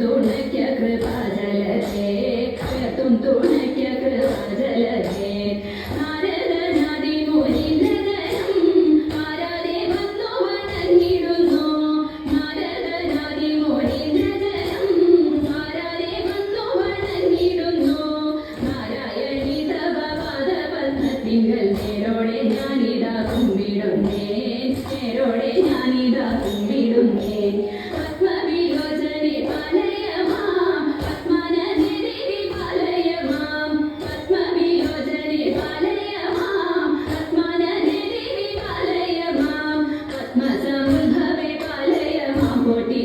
തുണയ്ക്ക കൃപാജലേ തുണയ്ക്ക കൃപാജലേ നാരദനാദി മുനീന്ദ്രഗണം ആരാധേ വന്നു വണങ്ങിടുന്നു നാരദനാദി മുനീന്ദ്രഗണം ആരാധേ വന്നു വണങ്ങിടുന്നു നാരായണി തവ പാദപത്മത്തിങ്കൽ നേരോടെ ഞാനിതാ കുമ്പിടുന്നേ നേരോടെ ഞാനിതാ കുമ്പിടുന്നേ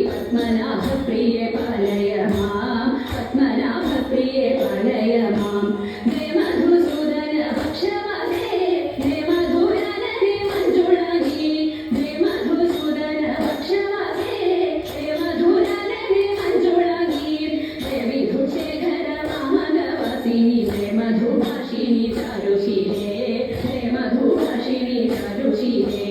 पद्मनाभ प्रिय पालय मां पद्मनाभ प्रिय पालय मां हे मधुसूदन भक्षवादे हे मधुरन हे मंजुळानी हे मधुसूदन भक्षवादे हे मधुरन हे मंजुळानी हे विधुशेखर मामगवासिनी हे मधुभाषिणी चारुशीले हे मधुभाषिणी चारुशीले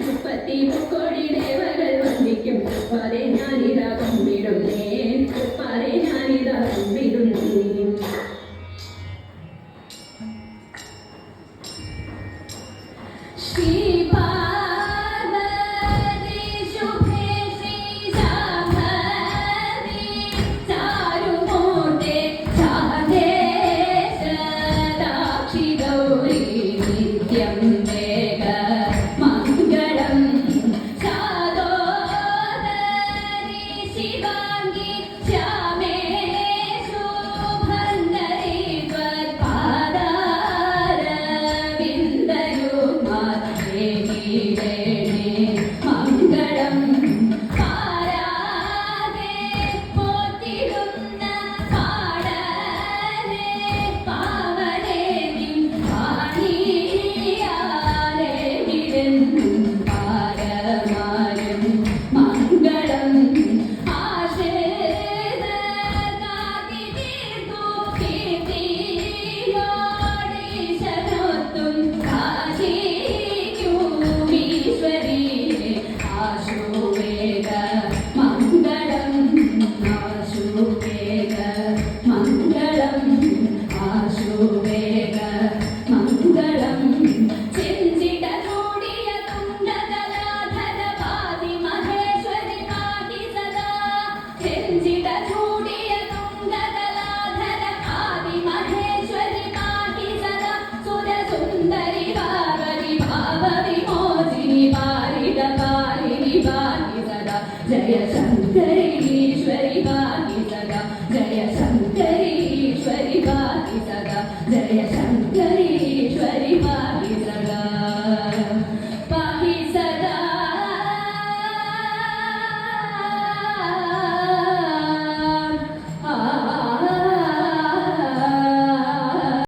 മുപ്പത്തി മുക്കോടി ദേവകൾ വന്ദിക്കും പരെ ഞാനിതാ കുമ്പിടുന്നേ പരെ ഞാനിതാ കുമ്പിടുന്നേ जय शंकरीश्वरी पाहि सदा जय शंकरीश्वरी पाहि सदा जय शंकरीश्वरी पाहि सदा